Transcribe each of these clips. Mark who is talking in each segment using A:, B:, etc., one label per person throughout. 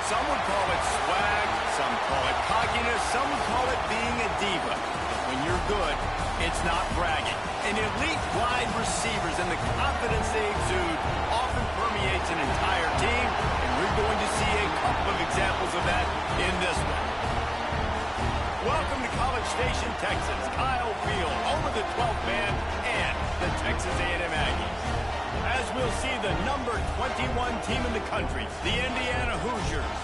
A: Some would call it swag, some call it cockiness, some would call it being a diva. But when you're good, it's not bragging. And elite wide receivers and the confidence they exude often permeates an entire team, and we're going to see a couple of examples of that in this one. Welcome to College Station, Texas. Kyle Field over the 12th man and the Texas A&M Aggies. As we'll see the number 21 team in the country, the Indiana Hoosiers,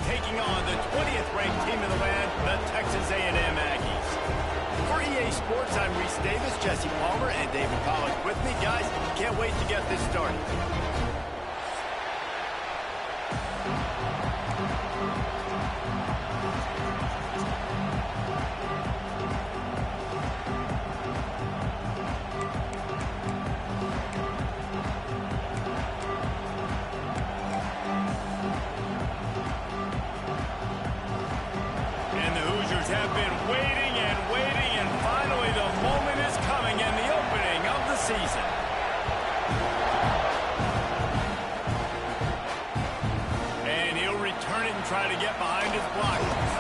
A: taking on the 20th ranked team in the land, the Texas A&M Aggies. For EA Sports, I'm Reese Davis, Jesse Palmer, and David Pollack with me. Guys, can't wait to get this started. Have been waiting and waiting, and finally the moment is coming and the opening of the season. And he'll return it and try to get behind his blockers.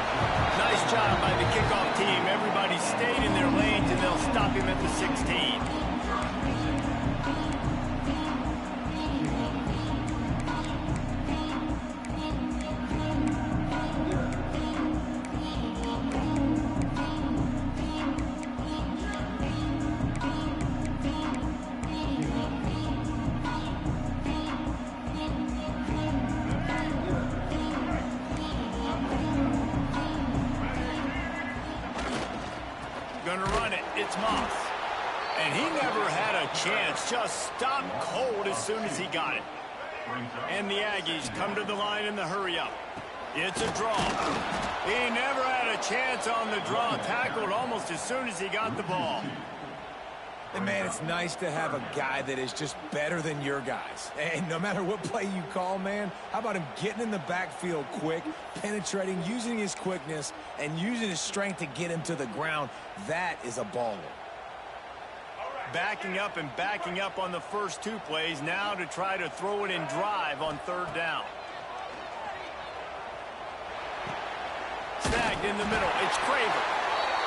A: Nice job by the kickoff team. Everybody stayed in their lanes, and they'll stop him at the 16. Gonna run it. It's Moss. And he never had a chance. Just stopped cold as soon as he got it. And the Aggies come to the line in the hurry up. It's a draw. He never had a chance on the draw. Tackled almost as soon as he got the ball.
B: And, man, it's nice to have a guy that is just better than your guys. And no matter what play you call, man, how about him getting in the backfield quick, penetrating, using his quickness, and using his strength to get him to the ground? That is a baller.
A: Backing up and backing up on the first two plays, now to try to throw it in drive on third down. Snagged in the middle. It's Craver.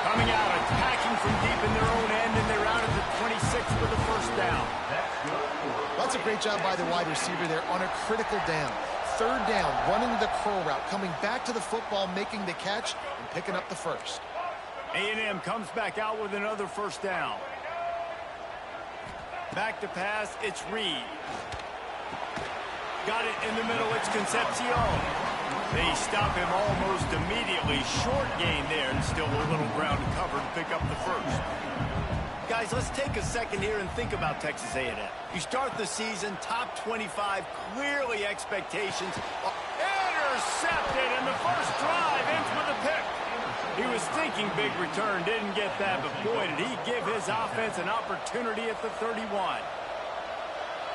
A: Coming out, attacking from deep in their own end, and they're out at the 26 for the first down.
C: That's a great job by the wide receiver there on a critical down. Third down, running the curl route, coming back to the football, making the catch, and picking up the first.
A: A&M comes back out with another first down. Back to pass, it's Reed. Got it in the middle, it's Concepcion. They stop him almost immediately. Short gain there, and still a little ground to cover to pick up the first. Guys, let's take a second here and think about Texas A&M. You start the season, top 25, clearly expectations. Intercepted, and the first drive ends with a pick. He was thinking big return, didn't get that, but boy, did he give his offense an opportunity at the 31.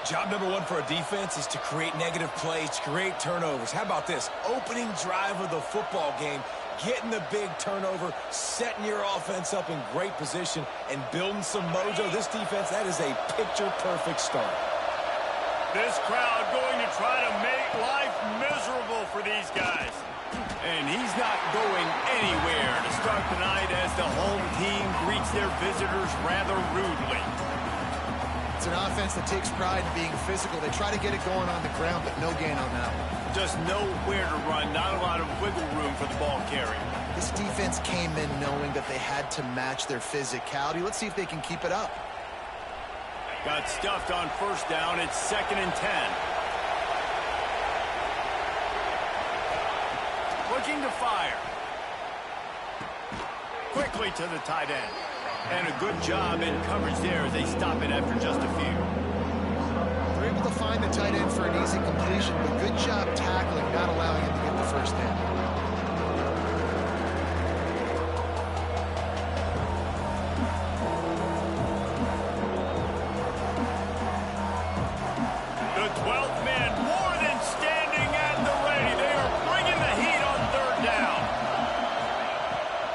B: Job number one for a defense is to create negative plays, to create turnovers. How about this? Opening drive of the football game, getting the big turnover, setting your offense up in great position, and building some mojo. This defense, that is a picture-perfect start.
A: This crowd going to try to make life miserable for these guys. And he's not going anywhere to start the night as the home team greets their visitors rather rudely.
C: It's an offense that takes pride in being physical. They try to get it going on the ground, but no gain on that one.
A: Just nowhere to run, not a lot of wiggle room for the ball carrier.
C: This defense came in knowing that they had to match their physicality. Let's see if they can keep it up.
A: Got stuffed on first down. It's 2nd and 10. Looking to fire. Quickly to the tight end. And a good job in coverage there as they stop it after just a few.
C: They're able to find the tight end for an easy completion, but good job tackling, not allowing him to get the first down.
A: The 12th man more than standing at the ready. They are bringing the heat on third down.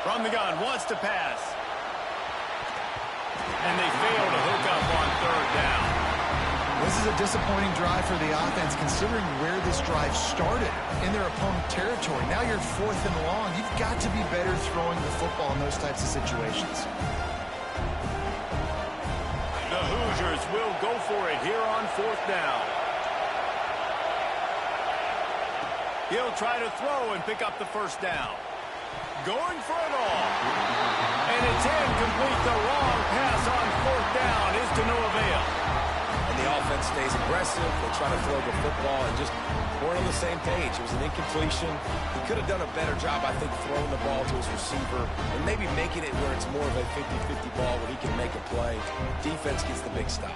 A: From the gun, wants to pass. And they fail to hook up on third down.
C: This is a disappointing drive for the offense, considering where this drive started in their opponent territory. Now you're 4th and long. You've got to be better throwing the football in those types of situations.
A: The Hoosiers will go for it here on 4th down. He'll try to throw and pick up the first down. Going for it all. And it's incomplete. The wrong pass on 4th down is to no avail.
B: And the offense stays aggressive. They try to throw the football and just weren't on the same page. It was an incompletion. He could have done a better job, I think, throwing the ball to his receiver and maybe making it where it's more of a 50-50 ball where he can make a play. Defense gets the big stop.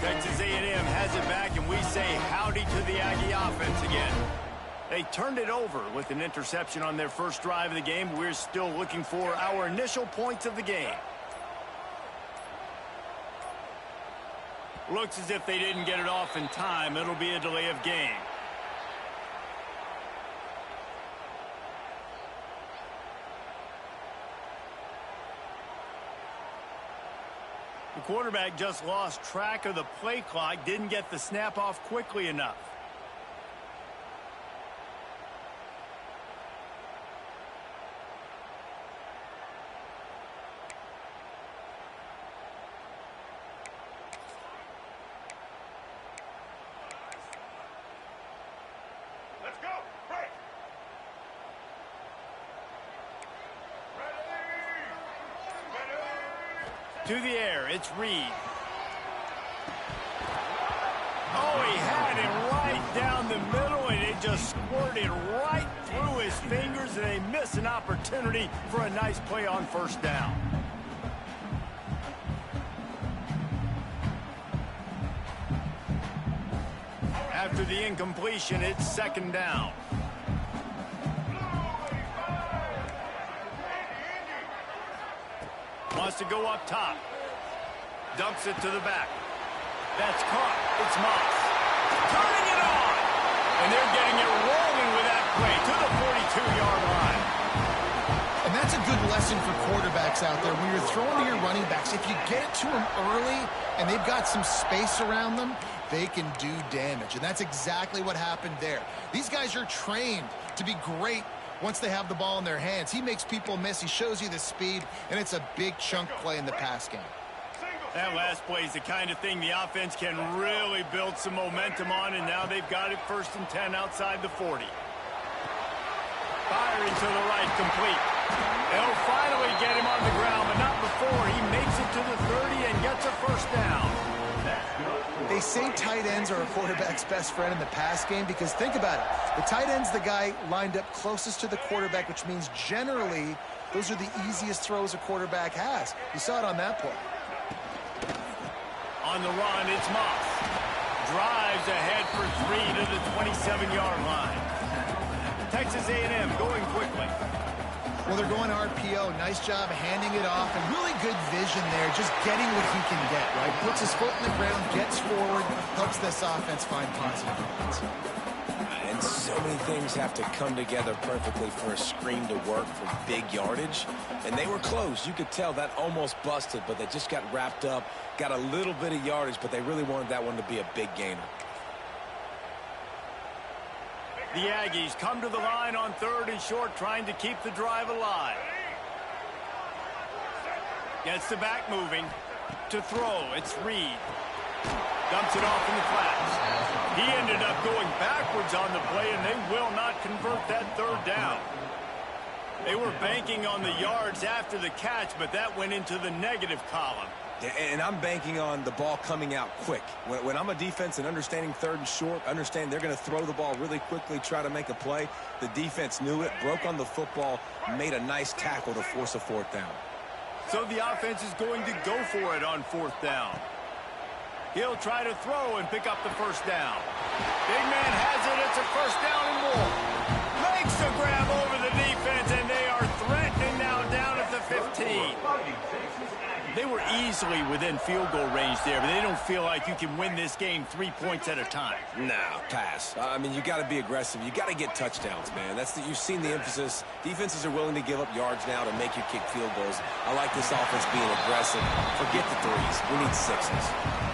A: Texas A&M has it back, and we say howdy to the Aggie offense again. They turned it over with an interception on their first drive of the game. We're still looking for our initial points of the game. Looks as if they didn't get it off in time. It'll be a delay of game. The quarterback just lost track of the play clock, didn't get the snap off quickly enough.
D: Let's go. Break.
A: To the air, it's Reed. Oh, he had it right down the middle, and it just squirted right through his fingers, and they miss an opportunity for a nice play on first down. After the incompletion, it's second down. Wants to go up top. Dumps it to the back. That's caught. It's Moss. Turning it on. And they're getting it rolling with that play to the 42-yard line.
C: And that's a good lesson for quarterbacks out there. When you're throwing to your running backs, if you get it to them early and they've got some space around them, they can do damage. And that's exactly what happened there. These guys are trained to be great once they have the ball in their hands. He makes people miss. He shows you the speed, and it's a big chunk play in the pass game.
A: That last play is the kind of thing the offense can really build some momentum on, and now they've got it 1st and 10 outside the 40. Firing to the right, complete. They'll finally get him on the ground, but not before. He makes it to the 30 and gets a first down.
C: They say tight ends are a quarterback's best friend in the pass game because think about it. The tight end's the guy lined up closest to the quarterback, which means generally those are the easiest throws a quarterback has. You saw it on that play.
A: On the run, it's Moss. Drives ahead for 3 to the 27-yard line. Texas A&M going quickly.
C: Well, they're going RPO. Nice job handing it off, and really good vision there, just getting what he can get, right? Puts his foot in the ground, gets forward, helps this offense find positive points.
B: And so many things have to come together perfectly for a screen to work for big yardage. And they were close. You could tell that almost busted, but they just got wrapped up, got a little bit of yardage, but they really wanted that one to be a big gainer.
A: The Aggies come to the line on 3rd and short, trying to keep the drive alive. Gets the back moving. To throw, it's Reed. Dumps it off in the flats. He ended up going backwards on the play, and they will not convert that 3rd down. They were banking on the yards after the catch, but that went into the negative column.
B: And I'm banking on the ball coming out quick. When I'm a defense and understanding 3rd and short, understand they're going to throw the ball really quickly, try to make a play. The defense knew it, broke on the football, made a nice tackle to force a 4th down.
A: So the offense is going to go for it on 4th down. He'll try to throw and pick up the 1st down. Big man has it. It's a 1st down and more. Makes the grab over the defense, and they are threatening now down at the 15. They were easily within field goal range there, but they don't feel like you can win this game 3 points at a time.
B: No, pass. I mean, you got to be aggressive. You got to get touchdowns, man. You've seen the emphasis. Defenses are willing to give up yards now to make you kick field goals. I like this offense being aggressive. Forget the 3s. We need 6s.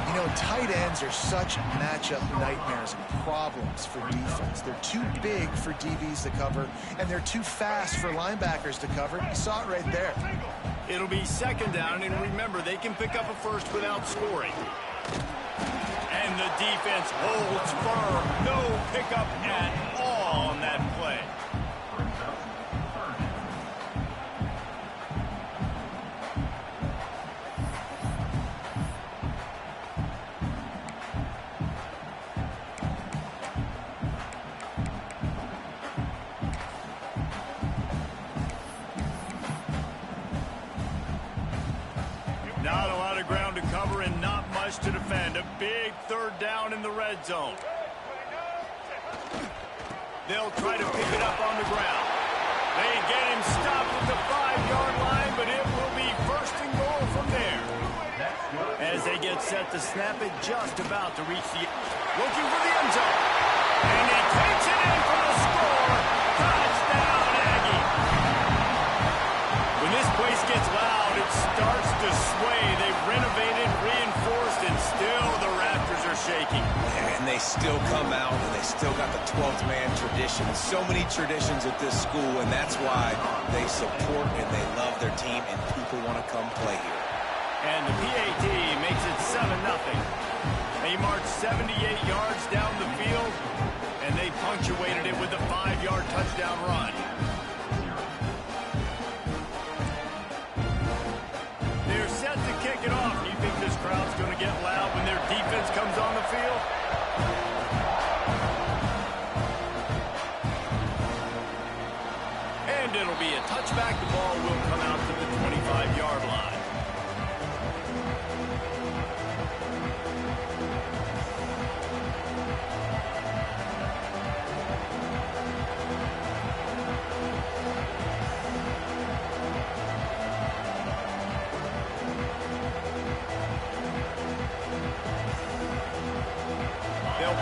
C: You know, tight ends are such matchup nightmares and problems for defense. They're too big for DBs to cover, and they're too fast for linebackers to cover. You saw it right there.
A: It'll be 2nd down, and remember, they can pick up a 1st without scoring. And the defense holds firm. No pickup at all on that play. Not a lot of ground to cover and not much to defend. A big 3rd down in the red zone. They'll try to pick it up on the ground. They get him stopped at the 5-yard line, but it will be 1st and goal from there. As they get set to snap it, just about to reach the... Looking for the end zone. And he takes it in for the score. Touchdown, Aggie. When this place gets loud, it starts to sway. They've renovated, reinforced, and still the Raptors are shaking.
B: And they still come out, and they still got the 12th man tradition. So many traditions at this school, and that's why they support and they love their team, and people want to come play here.
A: And the PAT makes it 7-0. They marched 78 yards down the field, and they punctuated it with a 5-yard touchdown run. They're set to kick it off. Do you think this crowd's going to get loud when their defense comes on the field? And it'll be a touchback. The ball will come out to the 25-yard line.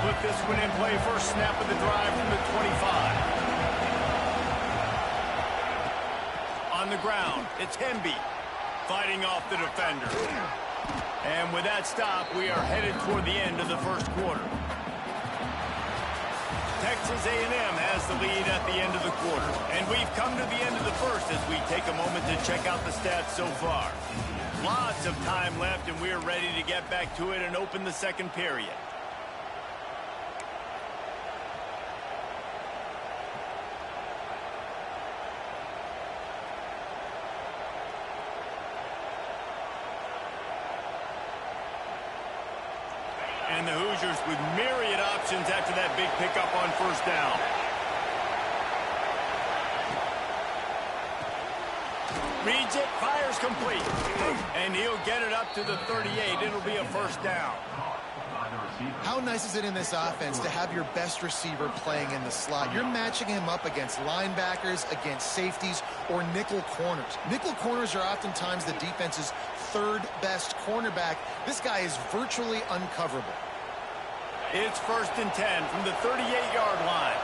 A: put this one in play. First snap of the drive from the 25. On the ground, it's Hemby fighting off the defender. And with that stop, we are headed toward the end of the first quarter. Texas A&M has the lead at the end of the quarter. And we've come to the end of the first as we take a moment to check out the stats so far. Lots of time left, and we're ready to get back to it and open the second period. And the Hoosiers with myriad options after that big pickup on first down. Reads it, fires complete. And he'll get it up to the 38. It'll be a first down.
C: How nice is it in this offense to have your best receiver playing in the slot? You're matching him up against linebackers, against safeties, or nickel corners. Nickel corners are oftentimes the defense's third best cornerback. This guy is virtually uncoverable.
A: It's 1st and 10 from the 38-yard line.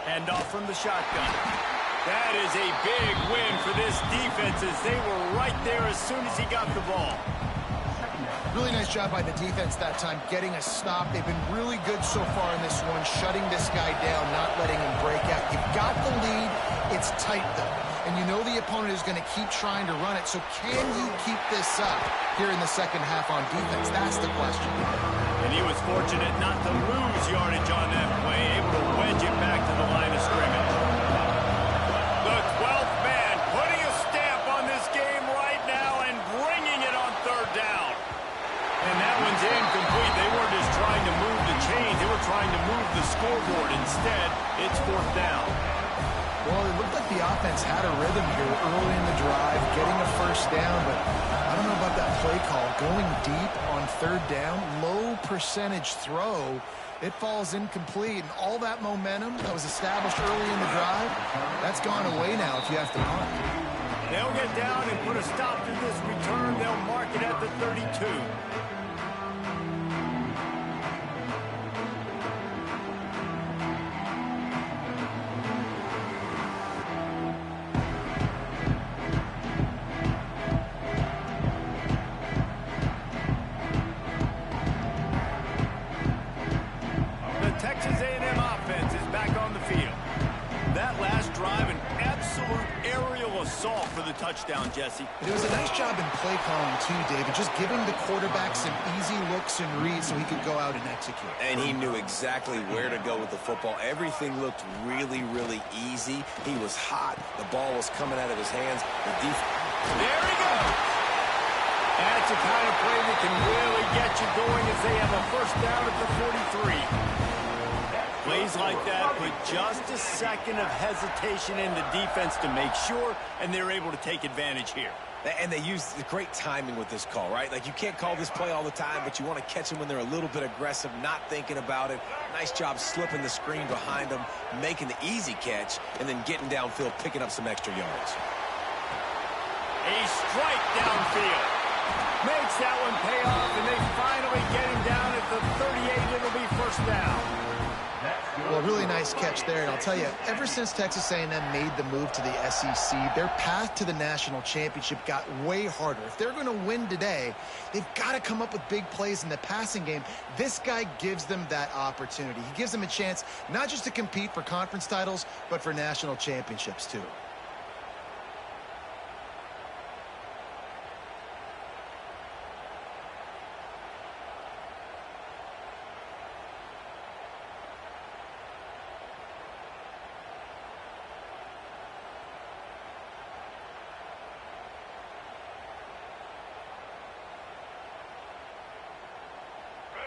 A: Hand off from the shotgun. That is a big win for this defense as they were right there as soon as he got the ball.
C: Really nice job by the defense that time, getting a stop. They've been really good so far in this one, shutting this guy down, not letting him break out. You've got the lead. It's tight, though. And you know the opponent is going to keep trying to run it. So can you keep this up here in the second half on defense? That's the question.
A: And he was fortunate not to lose yardage on that play, able to wedge it back to the line of scrimmage. The 12th man putting a stamp on this game right now and bringing it on third down. And that one's incomplete. They weren't just trying to move the chains. They were trying to move the scoreboard. Instead, it's fourth down.
C: Well, it looked like the offense had a rhythm here early in the drive, getting a first down, but I don't know about that play call. Going deep on third down, low percentage throw, it falls incomplete, and all that momentum that was established early in the drive, that's gone away now if you have to punt.
A: They'll get down and put a stop to this return. They'll mark it at the 32. Texas A&M offense is back on the field. That last drive, an absolute aerial assault for the touchdown, Jesse.
C: It was a nice job in play calling, too, David, just giving the quarterback some easy looks and reads so he could go out and execute.
B: And he knew exactly where to go with the football. Everything looked really, really easy. He was hot. The ball was coming out of his hands.
A: There he goes. That's the kind of play that can really get you going as they have a first down at the 43. Plays like that put just a second of hesitation in the defense to make sure, and they're able to take advantage here.
B: And they used great timing with this call, right? Like, you can't call this play all the time, but you want to catch them when they're a little bit aggressive, not thinking about it. Nice job slipping the screen behind them, making the easy catch, and then getting downfield, picking up some extra yards.
A: A strike downfield. Makes that one pay off, and they finally get him down at the 38. It'll be first down.
C: Well, really nice catch there, and I'll tell you, ever since Texas A&M made the move to the SEC, their path to the national championship got way harder. If they're going to win today, they've got to come up with big plays in the passing game. This guy gives them that opportunity. He gives them a chance not just to compete for conference titles, but for national championships, too.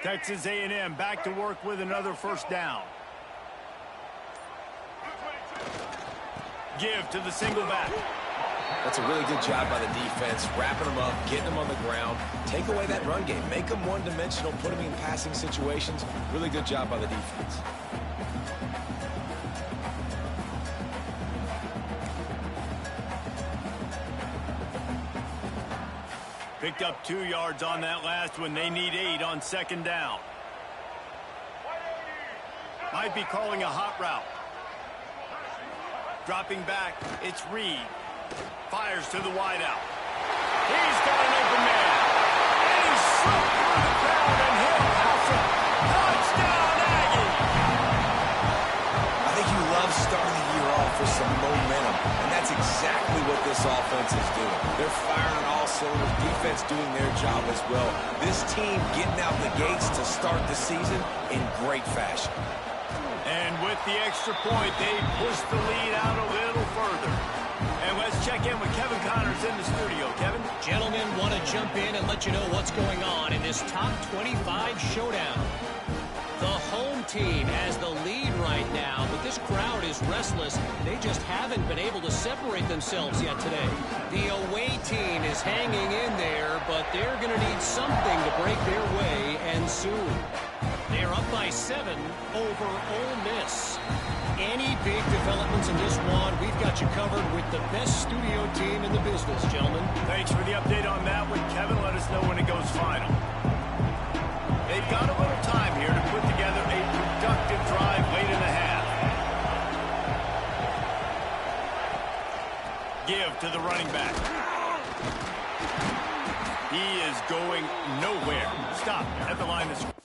A: Texas A&M back to work with another first down. Give to the single back.
B: That's a really good job by the defense, wrapping them up, getting them on the ground. Take away that run game. Make them one-dimensional, put them in passing situations. Really good job by the defense.
A: Picked up 2 yards on that last one. They need 8 on second down. Might be calling a hot route. Dropping back, it's Reed. Fires to the wideout. He's got an open man. And he's slipped through the crowd, and he'll pass it. Touchdown, Aggie!
B: I think you love starting the year off with some momentum, and that's exactly what this offense is doing. They're firing on all cylinders, defense doing their job as well. This team getting out the gates to start the season in great fashion.
A: And with the extra point, they push the lead out a little further. And let's check in with Kevin Connors in the studio. Kevin?
E: Gentlemen, want to jump in and let you know what's going on in this top 25 showdown. The home team has the lead right now, but this crowd is restless. They just haven't been able to separate themselves yet today. The away team is hanging in there, but they're going to need something to break their way, and soon. They're up by 7 over Ole Miss. Any big developments in this one, we've got you covered with the best studio team in the business, gentlemen.
A: Thanks for the update on that one, Kevin. Let us know when it goes final. They've got a little time here to put together a productive drive late in the half. Give to the running back. He is going nowhere. Stop at the line of scrimmage.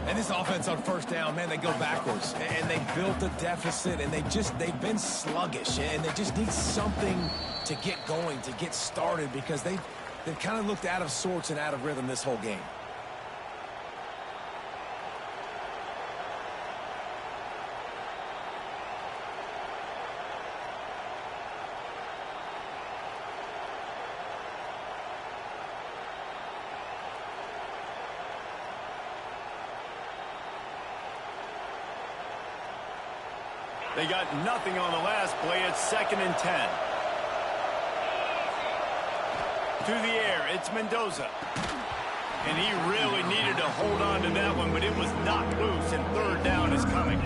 B: And this offense on first down, man, they go backwards. And they built a deficit, and they've been sluggish. And they just need something to get going, to get started, because they've kind of looked out of sorts and out of rhythm this whole game.
A: They got nothing on the last play. It's 2nd and 10. To the air, it's Mendoza. And he really needed to hold on to that one, but it was knocked loose, and 3rd down is coming.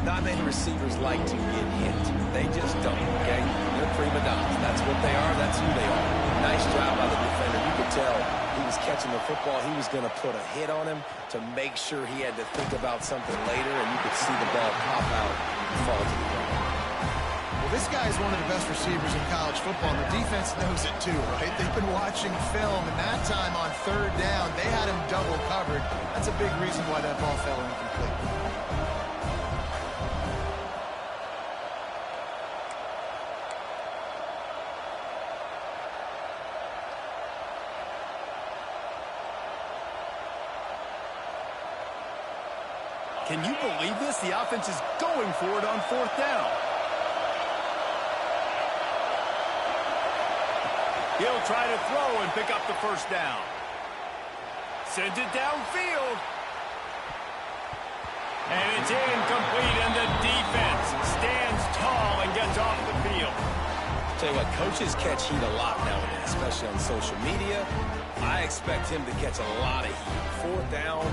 B: Not many receivers like to get hit. They just don't, okay? They're prima donnas. That's what they are. That's who they are. Nice job by the defender. You could tell he was catching the football. He was going to put a hit on him to make sure he had to think about something later, and you could see the ball pop out and fall to the ground.
C: Well, this guy is one of the best receivers in college football, and the defense knows it too, right? They've been watching film, and that time on 3rd down, they had him double covered. That's a big reason why that ball fell incomplete.
A: Can you believe this? The offense is going for it on 4th down. He'll try to throw and pick up the 1st down. Sends it downfield. And it's incomplete, and the defense stands tall and gets off the field.
B: Tell you what, coaches catch heat a lot nowadays, especially on social media. I expect him to catch a lot of heat. 4th down,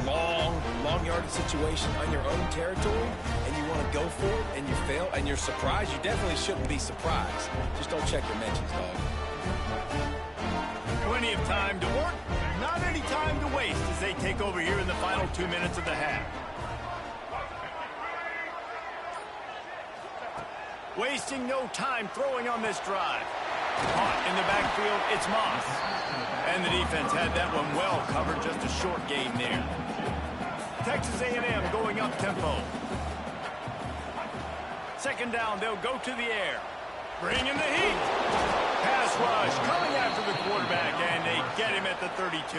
B: long yardage situation on your own territory, and you want to go for it, and you fail, and you're surprised. You definitely shouldn't be surprised. Just don't check your mentions, dog.
A: Plenty of time to work, not any time to waste as they take over here in the final 2 minutes of the half. Wasting no time throwing on this drive. Caught in the backfield, it's Moss. And the defense had that one well covered, just a short gain there. Texas A&M going up tempo. Second down, they'll go to the air. Bring in the heat. Pass rush coming after the quarterback, and they get him at the 32.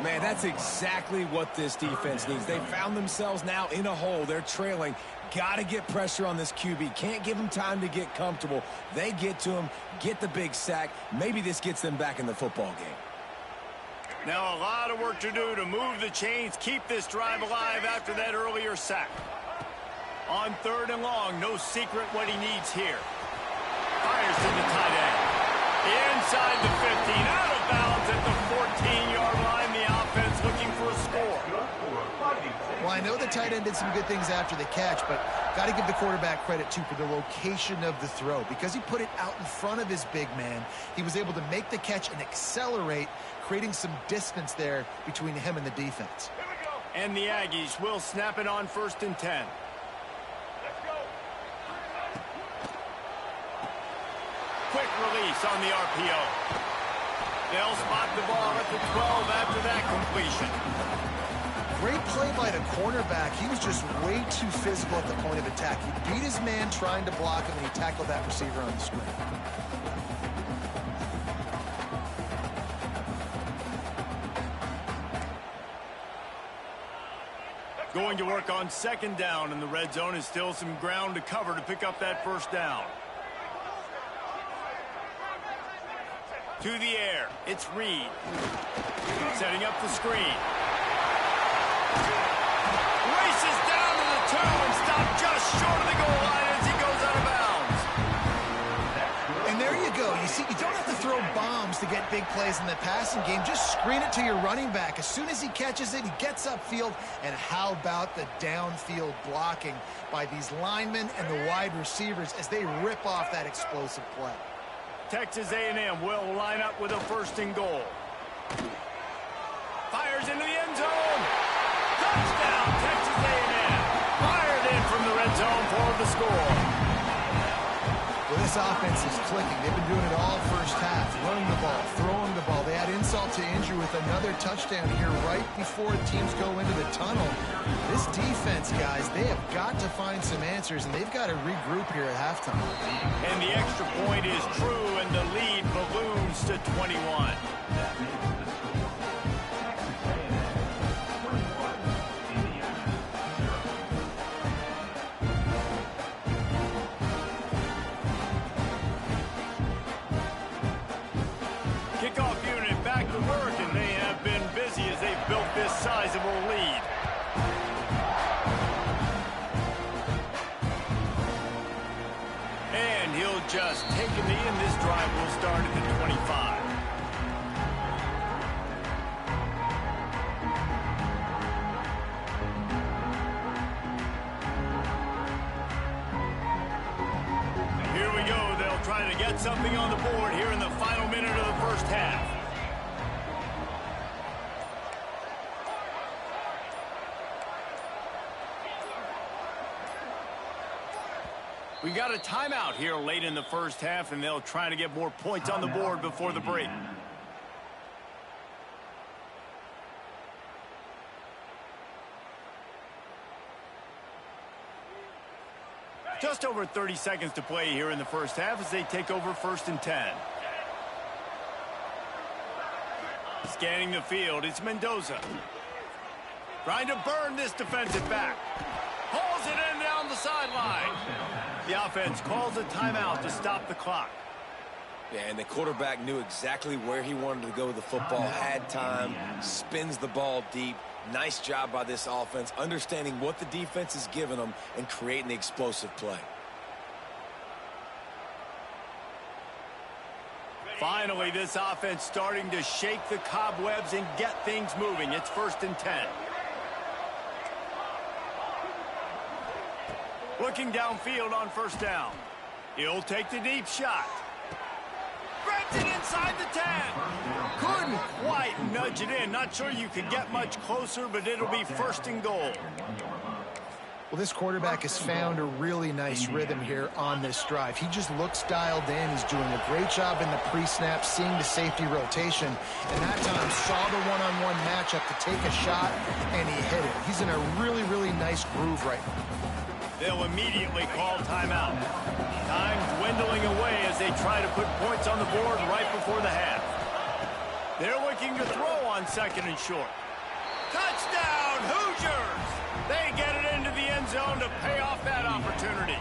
B: Man, that's exactly what this defense needs. They found themselves now in a hole. They're trailing. Got to get pressure on this QB. Can't give him time to get comfortable. They get to him, get the big sack. Maybe this gets them back in the football game.
A: Now a lot of work to do to move the chains, keep this drive alive after that earlier sack. On third and long, no secret what he needs here. Fires to the tight end. Inside the 15, out of bounds at the 14-yard line. The offense looking for a score.
C: Well, I know the tight end did some good things after the catch, but got to give the quarterback credit, too, for the location of the throw. Because he put it out in front of his big man, he was able to make the catch and accelerate, creating some distance there between him and the defense.
A: And the Aggies will snap it on 1st and 10. Quick release on the RPO. They'll spot the ball at the 12 after that completion.
C: Great play by the cornerback. He was just way too physical at the point of attack. He beat his man trying to block him, and he tackled that receiver on the screen.
A: Going to work on second down, and the red zone is still some ground to cover to pick up that first down. To the air, it's Reed. Setting up the screen. Races down to the 2 and stopped just short of the goal line as he goes out of bounds.
C: And there you go. You see, you don't have to throw bombs to get big plays in the passing game. Just screen it to your running back. As soon as he catches it, he gets upfield. And how about the downfield blocking by these linemen and the wide receivers as they rip off that explosive play?
A: Texas A&M will line up with a 1st and goal. Fires into the end zone. Touchdown, Texas A&M. Fired in from the red zone for the score.
C: Well, this offense is clicking. They've been doing it all first half. Running the ball, throwing the ball. They add insult to injury with another touchdown here right before teams go into the tunnel. This defense, guys, they have got to find some answers, and they've got to regroup here at halftime.
A: And the extra point is true, and the lead balloons to 21. Kickoff unit back to work, and they have been busy as they've built this sizable lead. And he'll just take a knee, and this drive will start at the 25. Here we go. They'll try to get something on the board here in the final minute of the first half. We got a timeout here late in the first half, and they'll try to get more points on the board before the break. Just over 30 seconds to play here in the first half as they take over 1st and 10. Scanning the field, it's Mendoza. Trying to burn this defensive back. Hauls it in down the sideline. The offense calls a timeout to stop the clock.
B: Yeah, and the quarterback knew exactly where he wanted to go with the football, had time, spins the ball deep. Nice job by this offense, understanding what the defense is giving them and creating the explosive play.
A: Finally, this offense starting to shake the cobwebs and get things moving. It's 1st and 10. Looking downfield on 1st down. He'll take the deep shot. Threads it inside the 10. Couldn't quite nudge it in. Not sure you could get much closer, but it'll be 1st and goal.
C: Well, this quarterback has found a really nice rhythm here on this drive. He just looks dialed in. He's doing a great job in the pre-snap, seeing the safety rotation, and that time saw the one-on-one matchup to take a shot, and he hit it. He's in a really, really nice groove right now.
A: They'll immediately call timeout. Time dwindling away as they try to put points on the board right before the half. They're looking to throw on 2nd and short. Touchdown, Hoosiers! They get it into the end zone to pay off that opportunity.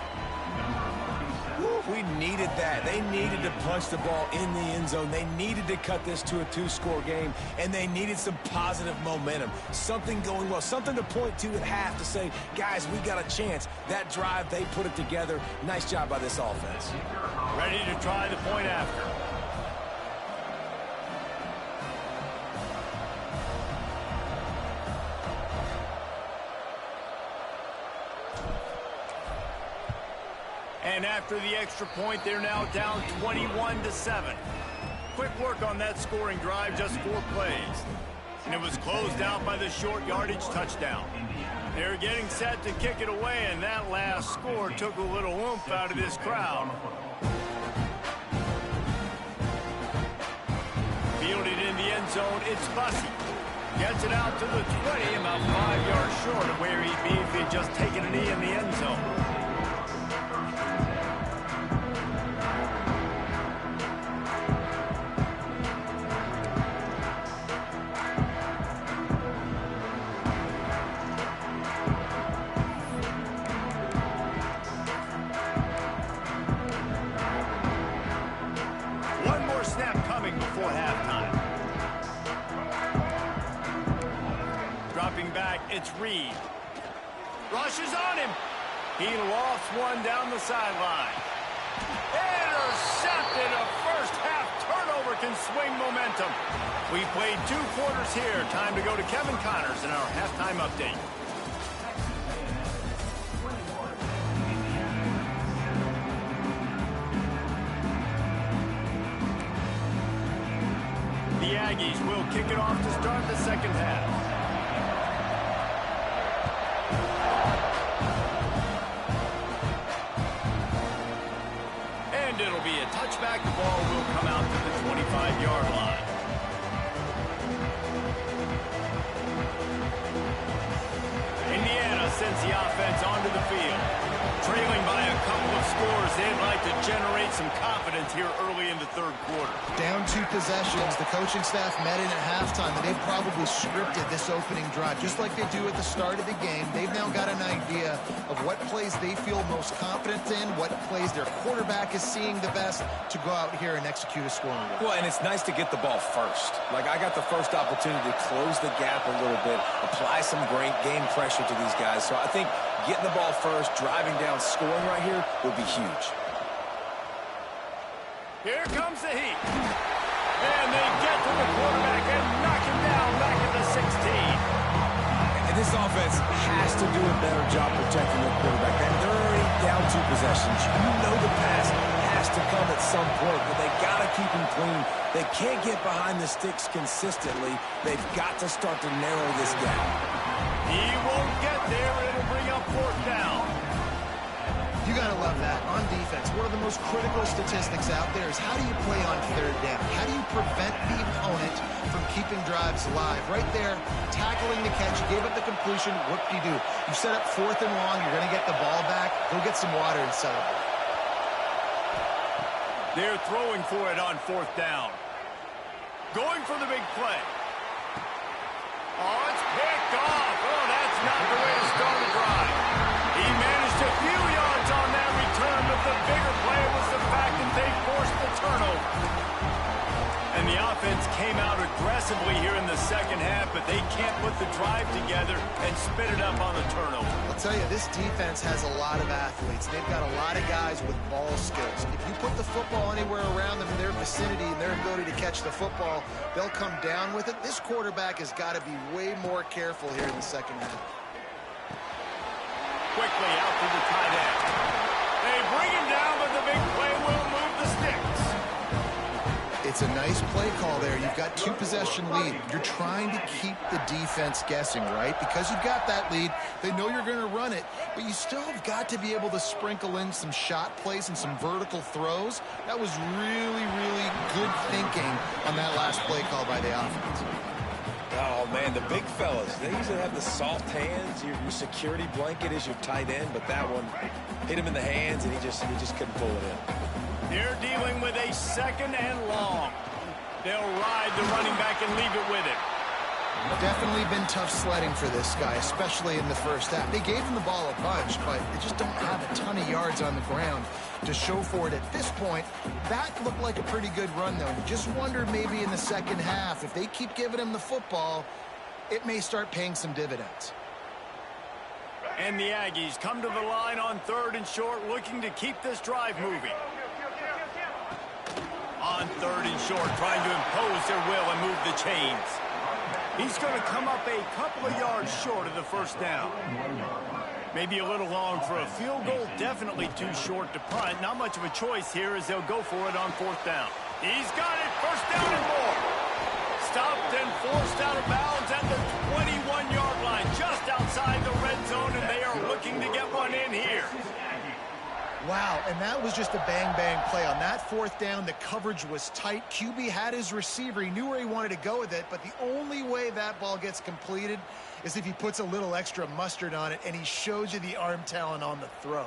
B: We needed that. They needed to punch the ball in the end zone. They needed to cut this to a 2-score game, and they needed some positive momentum. Something going well, something to point to at half to say, guys, we got a chance. That drive, they put it together. Nice job by this offense.
A: Ready to try the point after. And after the extra point, they're now down 21-7. Quick work on that scoring drive, just 4 plays. And it was closed out by the short yardage touchdown. They're getting set to kick it away, and that last score took a little oomph out of this crowd. Fielded in the end zone, it's Bussey. Gets it out to the 20, about 5 yards short of where he'd be if he'd just taken a knee in the end zone. Before halftime. Dropping back, it's Reed. Rushes on him. He lofts one down the sideline. Intercepted. A first half turnover can swing momentum. We played 2 quarters here. Time to go to Kevin Connors in our halftime update. The Aggies will kick it off to start the second half. And it'll be a touchback. The ball will come out to the 25-yard line. Indiana sends the offense onto the field. Trailing by a couple of scores, they'd like to generate some confidence here early in the 3rd quarter.
C: Down 2 possessions, the coaching staff met in at halftime, and they've probably scripted this opening drive. Just like they do at the start of the game, they've now got an idea of what plays they feel most confident in, what plays their quarterback is seeing the best to go out here and execute a scoring drive.
B: Well, and it's nice to get the ball first. Like, I got the first opportunity to close the gap a little bit, apply some great game pressure to these guys. So I think getting the ball first, driving down, scoring right here will be huge.
A: Here comes the heat. And they get to the quarterback and knock him down back at the 16.
B: And this offense has to do a better job protecting their quarterback. They're already down 2 possessions. You know the pass has to come at some point, but they got to keep him clean. They can't get behind the sticks consistently. They've got to start to narrow this gap.
A: He won't get there. It'll bring up 4th down.
C: You got to love that. On defense, one of the most critical statistics out there is how do you play on 3rd down? How do you prevent the opponent from keeping drives alive? Right there, tackling the catch, you gave up the completion, what do? You set up 4th and long, you're going to get the ball back, go get some water and celebrate.
A: They're throwing for it on 4th down. Going for the big play. Oh, it's picked off. Oh, that's not the way to start a drive. He managed a few yards on that return, but the bigger play was the fact that they forced the turnover. And the offense came out aggressively here in the second half, but they can't put the drive together and spit it up on the turnover.
C: I'll tell you, this defense has a lot of athletes. They've got a lot of guys with ball skills. If you put the football anywhere around them in their vicinity and their ability to catch the football, they'll come down with it. This quarterback has got to be way more careful here in the second half.
A: Quickly out to the tight end. They bring him down, but the big play will move the sticks.
C: It's It's a nice play call there. You've got 2-possession lead. You're trying to keep the defense guessing, right? Because you've got that lead, they know you're going to run it, but you still have got to be able to sprinkle in some shot plays and some vertical throws. That was really, really good thinking on that last play call by the offense.
B: Oh, man, the big fellas, they usually have the soft hands. Your security blanket is your tight end, but that one hit him in the hands, and he just couldn't pull it in.
A: They're dealing with a 2nd and long. They'll ride the running back and leave it with him.
C: Definitely been tough sledding for this guy, especially in the first half. They gave him the ball a bunch, but they just don't have a ton of yards on the ground to show for it at this point. That looked like a pretty good run, though. You just wonder maybe in the second half, if they keep giving him the football, it may start paying some dividends.
A: And the Aggies come to the line on 3rd and short, looking to keep this drive moving. On 3rd and short, trying to impose their will and move the chains. He's going to come up a couple of yards short of the first down. Maybe a little long for a field goal, definitely too short to punt. Not much of a choice here as they'll go for it on 4th down. He's got it, 1st down and more. Stopped and forced out of bounds at the 21-yard line, just outside the red zone, and they are looking to get one in here.
C: Wow, and that was just a bang-bang play. On that 4th down, the coverage was tight. QB had his receiver. He knew where he wanted to go with it, but the only way that ball gets completed is if he puts a little extra mustard on it, and he shows you the arm talent on the throw.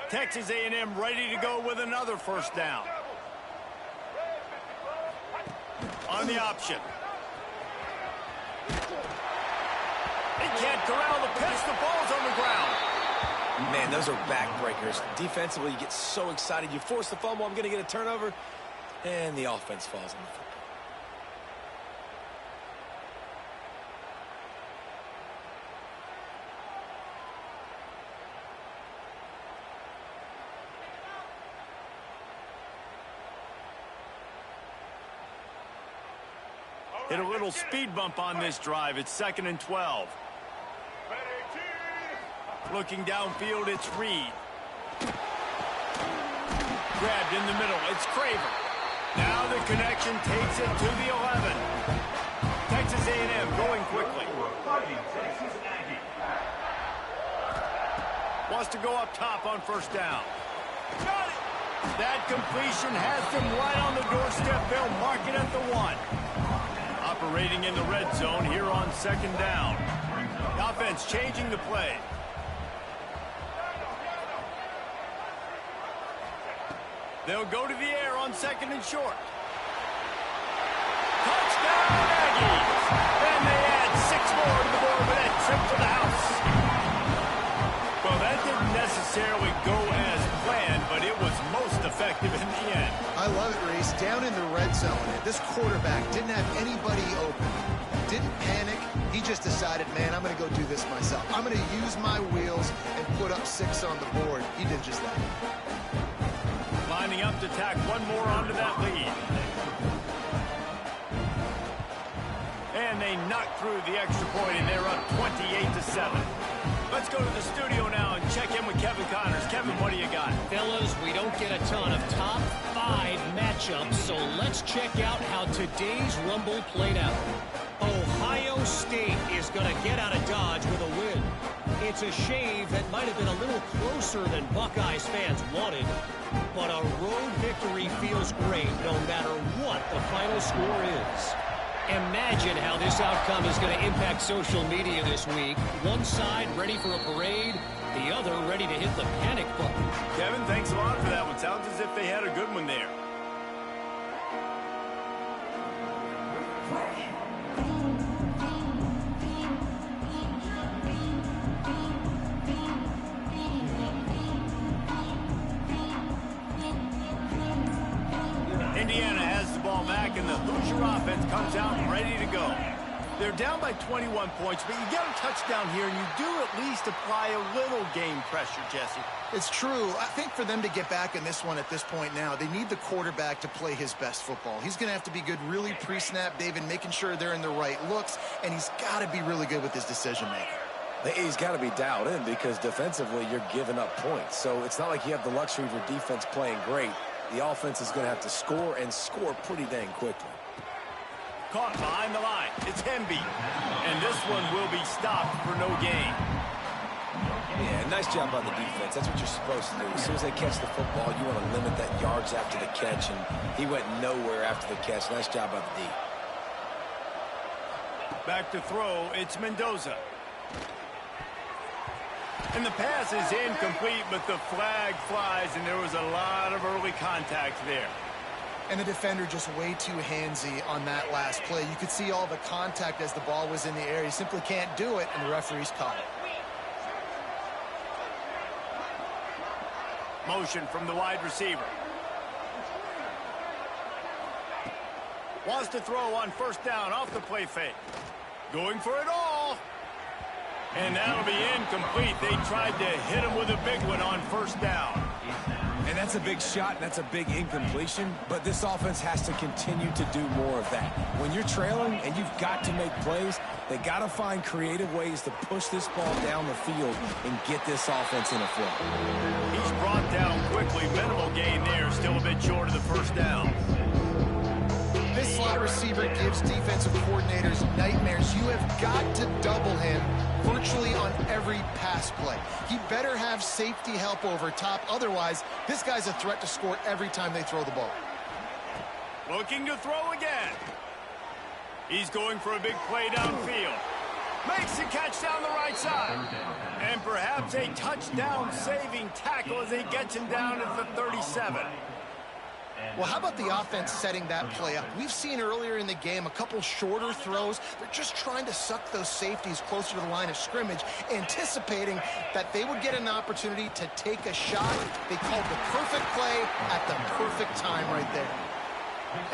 A: Texas A&M ready to go with another 1st down. On the option. He can't corral the pitch. The ball's on the ground.
B: Man, those are backbreakers. Defensively, you get so excited. You force the fumble, I'm going to get a turnover, and the offense falls on the football.
A: Hit a little speed bump on this drive. It's 2nd and 12. Looking downfield, it's Reed. Grabbed in the middle, it's Craver. Now the connection takes it to the 11. Texas A&M going quickly. Wants to go up top on 1st down. Got it! That completion has them right on the doorstep. They'll mark it at the 1. Operating in the red zone here on 2nd down. The offense changing the play. They'll go to the air on 2nd and short. Touchdown, Aggies! And they add 6 more to the board with that trip to the house. Well, that didn't necessarily go as planned, but it was most effective in the end.
C: I love it, Reese. Down in the red zone, this quarterback didn't have anybody open. Didn't panic. He just decided, man, I'm going to go do this myself. I'm going to use my wheels and put up 6 on the board. He did just that.
A: Lining up to tack one more onto that lead. And they knock through the extra point, and they're up 28-7. Let's go to the studio now and check in with Kevin Connors. Kevin, what do you got?
E: Fellas, we don't get a ton of top 5 matchups, so let's check out how today's Rumble played out. Ohio State is going to get out of Dodge with a win. It's a shave that might have been a little closer than Buckeyes fans wanted, but a road victory feels great no matter what the final score is. Imagine how this outcome is going to impact social media this week. One side ready for a parade, the other ready to hit the panic button.
A: Kevin, thanks a lot for that one. Sounds as if they had a good one there. Indiana has the ball back, and the Hoosier offense comes out ready to go. They're down by 21 points, but you get a touchdown here, and you do at least apply a little game pressure, Jesse.
C: It's true. I think for them to get back in this one at this point now, they need the quarterback to play his best football. He's going to have to be good really pre-snap, David, making sure they're in the right looks, and he's got to be really good with his decision-making.
B: He's got to be dialed in because defensively you're giving up points. So it's not like you have the luxury of your defense playing great. the offense is going to have to score and score pretty dang quickly.
A: Caught behind the line. It's Hemby. And this one will be stopped for no gain.
B: Yeah, nice job by the defense. That's what you're supposed to do. As soon as they catch the football, you want to limit that yards after the catch, and he went nowhere after the catch. Nice job by the D.
A: Back to throw, it's Mendoza. And the pass is incomplete, but the flag flies, and there was a lot of early contact there.
C: And the defender just way too handsy on that last play. You could see all the contact as the ball was in the air. He simply can't do it, and the referee's caught it.
A: Motion from the wide receiver. Wants to throw on first down off the play fake. Going for it all. And that'll be incomplete. They tried to hit him with a big one on first down.
B: And that's a big shot, and that's a big incompletion, but this offense has to continue to do more of that. When you're trailing and you've got to make plays, they got to find creative ways to push this ball down the field and get this offense in a flow.
A: He's brought down quickly. Minimal gain there, still a bit short of the first down.
C: This slot receiver gives defensive coordinators nightmares. You have got to double him virtually on every pass play. He better have safety help over top. Otherwise, this guy's a threat to score every time they throw the ball.
A: Looking to throw again. He's going for a big play downfield. Makes the catch down the right side. And perhaps a touchdown-saving tackle as he gets him down at the 37.
C: Well, how about the offense setting that play up? We've seen earlier in the game a couple shorter throws. They're just trying to suck those safeties closer to the line of scrimmage, anticipating that they would get an opportunity to take a shot. They called the perfect play at the perfect time right there.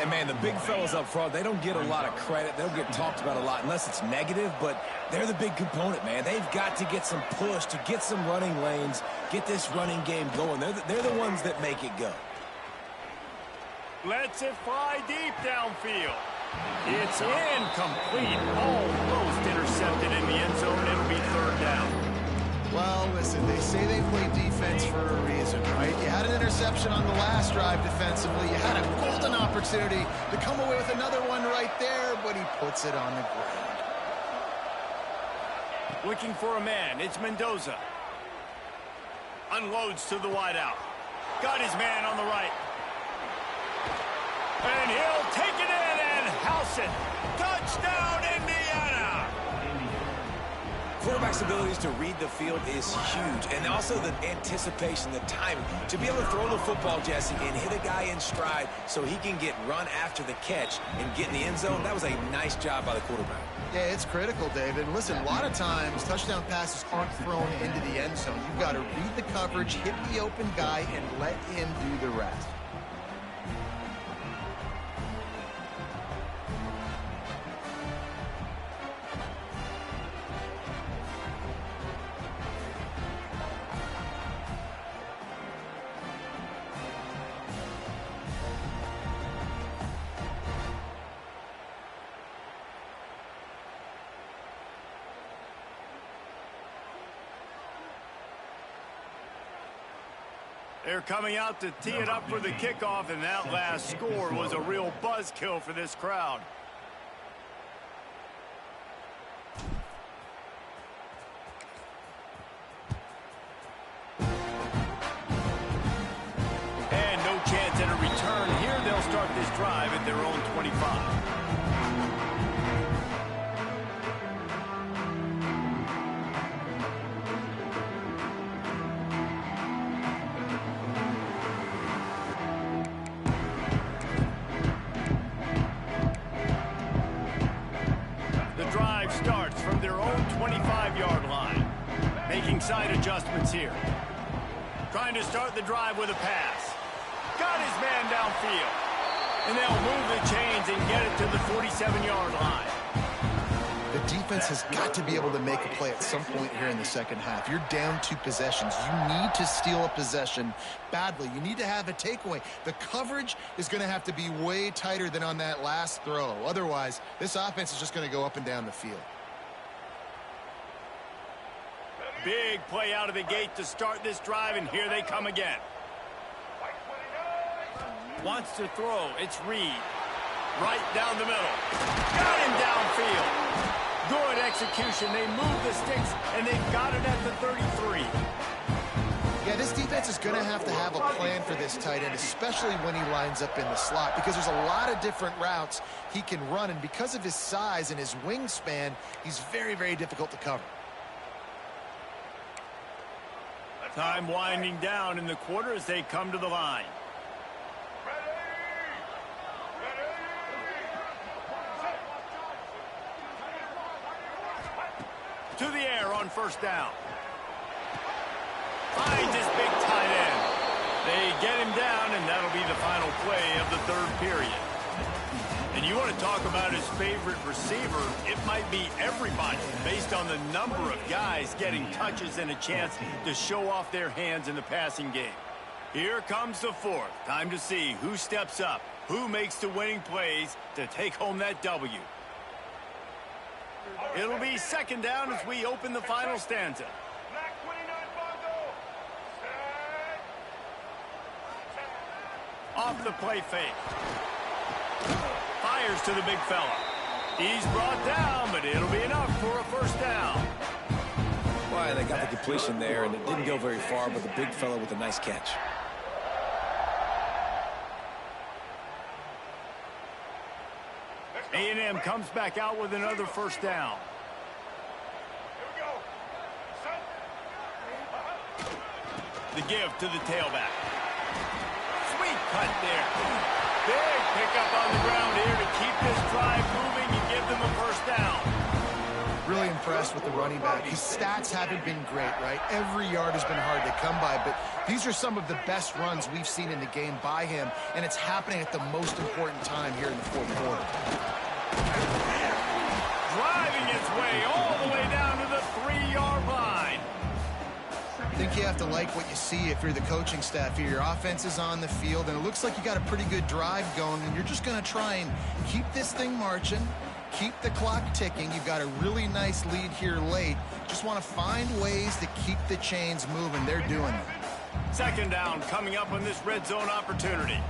B: And, man, the big fellas up front, they don't get a lot of credit. They don't get talked about a lot unless it's negative, but they're the big component, man. They've got to get some push, to get some running lanes, get this running game going. They're the ones that make it go.
A: Lets it fly deep downfield. It's incomplete. Almost intercepted in the end zone. It'll be third down.
C: Well, listen, they say they play defense for a reason, right? You had an interception on the last drive defensively. You had a golden opportunity to come away with another one right there, but he puts it on the ground.
A: Looking for a man. It's Mendoza. Unloads to the wideout. Got his man on the right. And he'll take it in and house it. Touchdown, Indiana!
B: Quarterback's abilities to read the field is huge, and also the anticipation, the timing. To be able to throw the football, Jesse, and hit a guy in stride so he can get run after the catch and get in the end zone, that was a nice job by the quarterback.
C: Yeah, it's critical, David. Listen, a lot of times touchdown passes aren't thrown into the end zone. You've got to read the coverage, hit the open guy, and let him do the rest.
A: They're coming out to tee it up for the kickoff, and that last score was a real buzzkill for this crowd. And no chance at a return here. They'll start this drive at their own 25. Starts from their own 25-yard line. Making side adjustments here. Trying to start the drive with a pass. Got his man downfield. And they'll move the chains and get it to the 47-yard line.
C: The defense has got to be able to make a play at some point here in the second half. You're down 2 possessions. You need to steal a possession badly. You need to have a takeaway. The coverage is going to have to be way tighter than on that last throw. Otherwise, this offense is just going to go up and down the field.
A: Big play out of the gate to start this drive, and here they come again. Wants to throw. It's Reed. Right down the middle. Got him downfield. Good execution. They move the sticks, and they've got it at the 33.
C: Yeah, this defense is going to have a plan for this tight end, especially when he lines up in the slot, because there's a lot of different routes he can run, and because of his size and his wingspan, he's very, very difficult to cover.
A: Time winding down in the quarter as they come to the line. To the air on first down. Finds his big tight end. They get him down, and that'll be the final play of the third period. And you want to talk about his favorite receiver, it might be everybody, based on the number of guys getting touches and a chance to show off their hands in the passing game. Here comes the fourth. Time to see who steps up, who makes the winning plays to take home that W. It'll be second down as we open the final stanza. Off the play fake. Fires to the big fella. He's brought down, but it'll be enough for a first down.
B: Boy, they got the completion there, and it didn't go very far, but the big fella with a nice catch.
A: A&M comes back out with another first down. The give to the tailback. Sweet cut there. Big pickup on the ground here to keep this drive moving and give them a first down.
C: Really impressed with the running back. His stats haven't been great, right? Every yard has been hard to come by, but these are some of the best runs we've seen in the game by him, and it's happening at the most important time here in the fourth quarter.
A: Driving its way all the way down to the 3-yard line.
C: I think you have to like what you see if you're the coaching staff here. Your offense is on the field, and it looks like you got a pretty good drive going, and you're just going to try and keep this thing marching, keep the clock ticking. You've got a really nice lead here late. Just want to find ways to keep the chains moving. They're doing it.
A: Second down coming up on this red zone opportunity.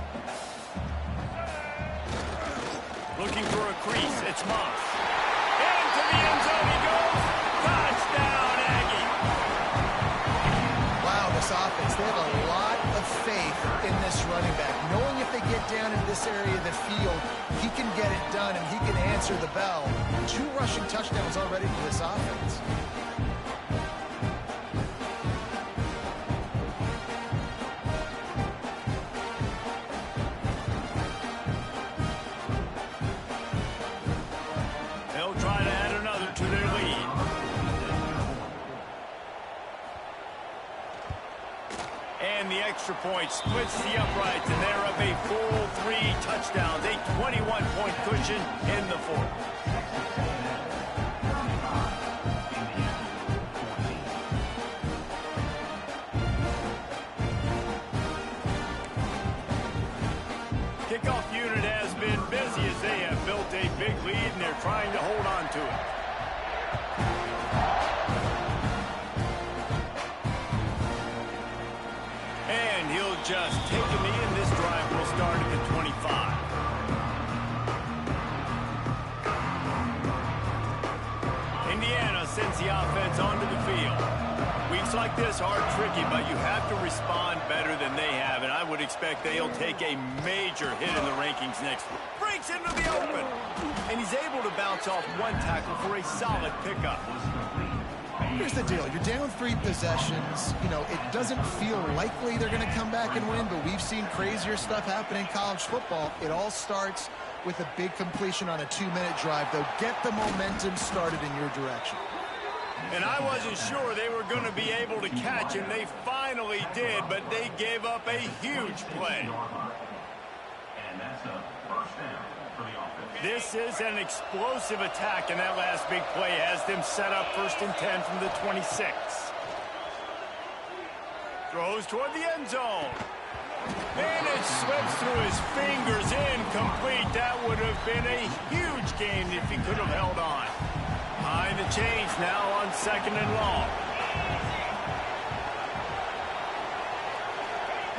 A: Looking for a crease. It's Moss. Into the end zone he goes. Touchdown, Aggie.
C: Wow, this offense, they have a lot of faith in this running back. Knowing if they get down in this area of the field, he can get it done and he can answer the bell. 2 rushing touchdowns already for this offense.
A: They'll try to add another to their lead. And the extra point splits the uprights, and they're up a full 3 touchdowns, a 21-point cushion in the fourth. Kickoff unit has been busy as they have built a big lead, and they're trying to hold on to it. And he'll just take a knee, and this drive will start at the 25. Indiana sends the offense onto the field. Weeks like this are tricky, but you have to respond better than they have, and I would expect they'll take a major hit in the rankings next week. Breaks into the open, and he's able to bounce off 1 tackle for a solid pickup.
C: Here's the deal. You're down 3 possessions. You know, it doesn't feel likely they're going to come back and win, but we've seen crazier stuff happen in college football. It all starts with a big completion on a 2-minute drive. They'll get the momentum started in your direction.
A: And I wasn't sure they were going to be able to catch him. They finally did, but they gave up a huge play. This is an explosive attack, and that last big play has them set up 1st and 10 from the 26. Throws toward the end zone. And it slips through his fingers, incomplete. That would have been a huge gain if he could have held on. Behind the chains now on 2nd and long.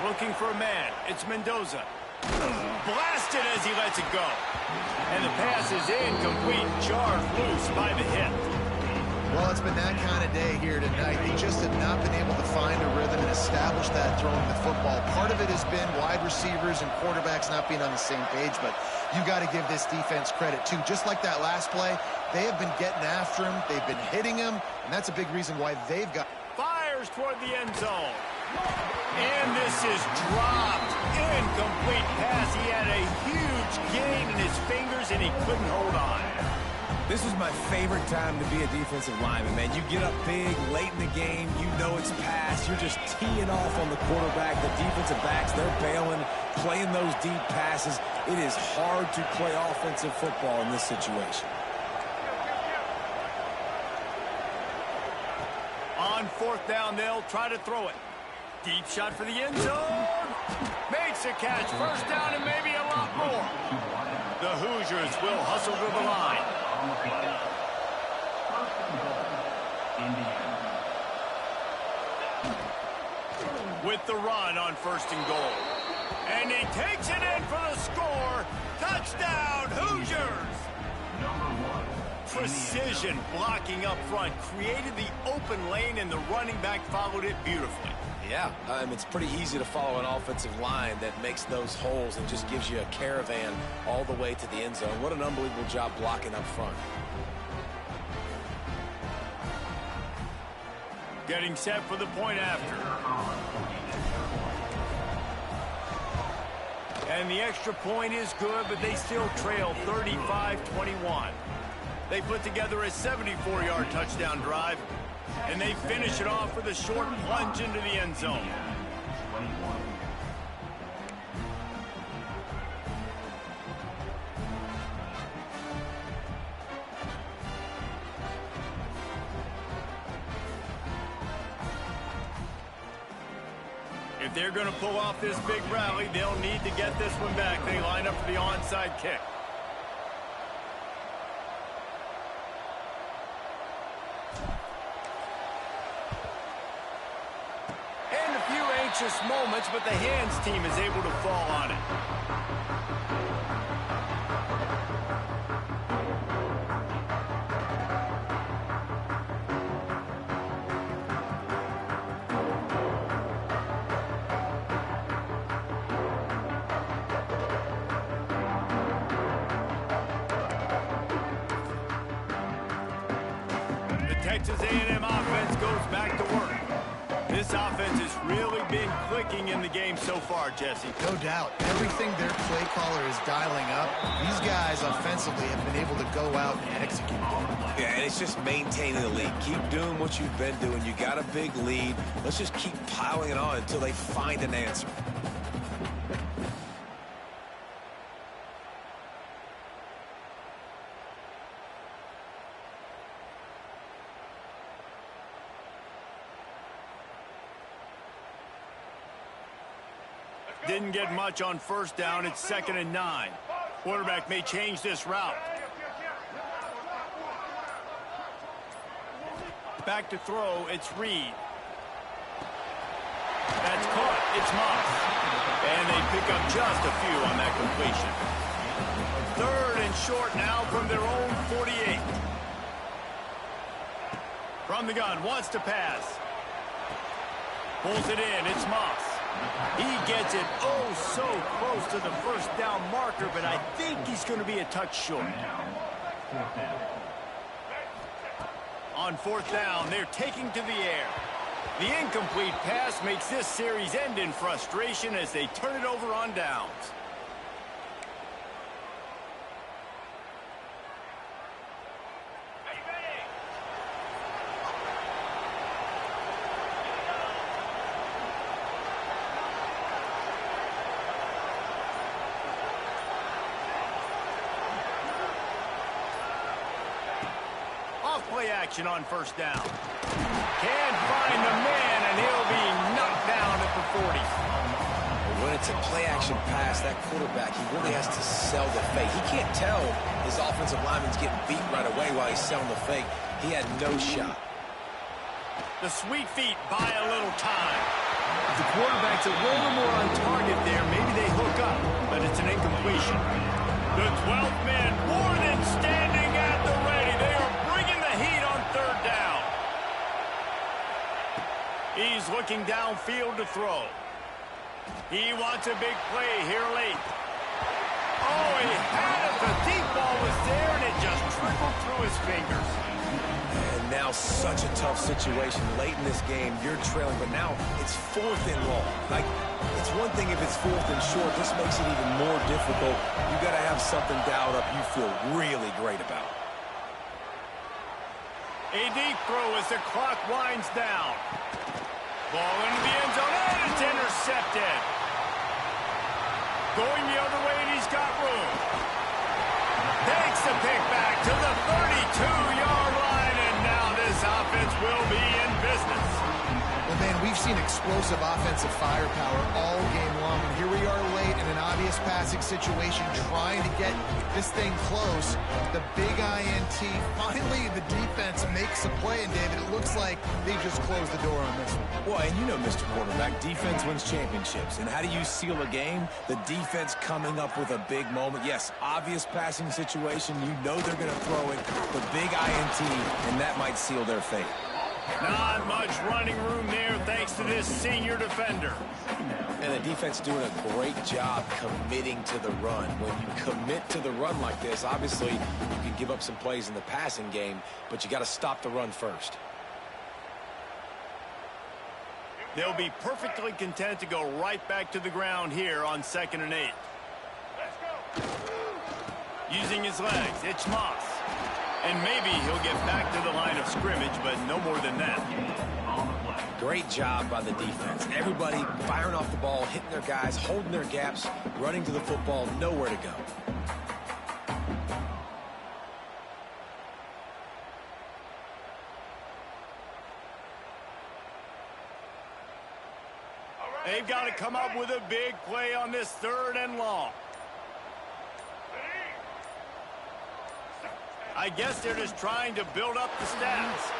A: Looking for a man. It's Mendoza. blasted as he lets it go. And the pass is incomplete, charged loose by the hip.
C: Well, it's been that kind of day here tonight. They just have not been able to find a rhythm and establish that throwing the football. Part of it has been wide receivers and quarterbacks not being on the same page, but you got to give this defense credit, too. Just like that last play, they have been getting after him. They've been hitting him, and that's a big reason why they've got...
A: Fires toward the end zone. And this is dropped. Incomplete pass. He had a huge gain in his fingers, and he couldn't hold on.
B: This is my favorite time to be a defensive lineman, man. You get up big, late in the game, you know it's past. You're just teeing off on the quarterback. The defensive backs, they're bailing, playing those deep passes. It is hard to play offensive football in this situation.
A: On fourth down, they'll try to throw it. Deep shot for the end zone. Makes a catch. First down and maybe a lot more. The Hoosiers will hustle to the line. With the run on first and goal. And he takes it in for the score. Touchdown, Hoosiers! Precision blocking up front created the open lane, and the running back followed it beautifully.
B: Yeah, it's pretty easy to follow an offensive line that makes those holes and just gives you a caravan all the way to the end zone. What an unbelievable job blocking up front.
A: Getting set for the point after. And the extra point is good, but they still trail 35-21. They put together a 74-yard touchdown drive, and they finish it off with a short plunge into the end zone. If they're going to pull off this big rally, they'll need to get this one back. They line up for the onside kick. And a few anxious moments, but the hands team is able to fall on it. Texas A&M offense goes back to work. This offense has really been clicking in the game so far, Jesse.
C: No doubt. Everything their play caller is dialing up, these guys offensively have been able to go out and execute.
B: Yeah, and it's just maintaining the lead. Keep doing what you've been doing. You got a big lead. Let's just keep piling it on until they find an answer.
A: Didn't get much on first down. It's 2nd and 9. Quarterback may change this route. Back to throw. It's Reed. That's caught. It's Moss. And they pick up just a few on that completion. 3rd and short now from their own 48. From the gun. Wants to pass. Pulls it in. It's Moss. He gets it so close to the first down marker, but I think he's going to be a touch short. On 4th down, they're taking to the air. The incomplete pass makes this series end in frustration as they turn it over on downs. Play action on first down. Can't find the man, and he'll be knocked down at the 40.
B: When it's a play-action pass, that quarterback, he really has to sell the fake. He can't tell his offensive lineman's getting beat right away while he's selling the fake. He had no shot.
A: The sweet feet buy a little time. If the quarterback's a little more on target there, maybe they hook up. But but it's an incompletion. The 12th man more than standing at the ready. They are bringing the heat on third down. He's looking downfield to throw. He wants a big play here late. Oh, he had it. The deep ball was there, and it just trickled through his fingers.
B: And now such a tough situation. Late in this game, you're trailing, but now it's 4th and long. Like, it's one thing if it's 4th and short. This makes it even more difficult. You got to have something dialed up you feel really great about.
A: A deep throw as the clock winds down. Ball into the end zone, and it's intercepted. Going the other way, and he's got room. Takes the pick back to the 32-yard line, and now this offense will be in business.
C: Well, man, we've seen explosive offensive firepower all game long, and here we are late in an obvious passing situation trying to get this thing close. The big INT, finally the defense makes a play, and David, it looks like they just closed the door on this one.
B: Well, and you know, Mr. Quarterback, defense wins championships. And how do you seal a game? The defense coming up with a big moment. Yes, obvious passing situation. You know they're going to throw it. The big INT, and that might seal their fate.
A: Not much running room there thanks to this senior defender.
B: And the defense doing a great job committing to the run. When you commit to the run like this, obviously you can give up some plays in the passing game, but you got to stop the run first.
A: They'll be perfectly content to go right back to the ground here on 2nd and 8.
D: Let's go.
A: Using his legs, it's Moss. And maybe he'll get back to the line of scrimmage, but no more than that.
B: Great job by the defense. Everybody firing off the ball, hitting their guys, holding their gaps, running to the football, nowhere to go.
A: They've got to come up with a big play on this 3rd and long. I guess they're just trying to build up the stats.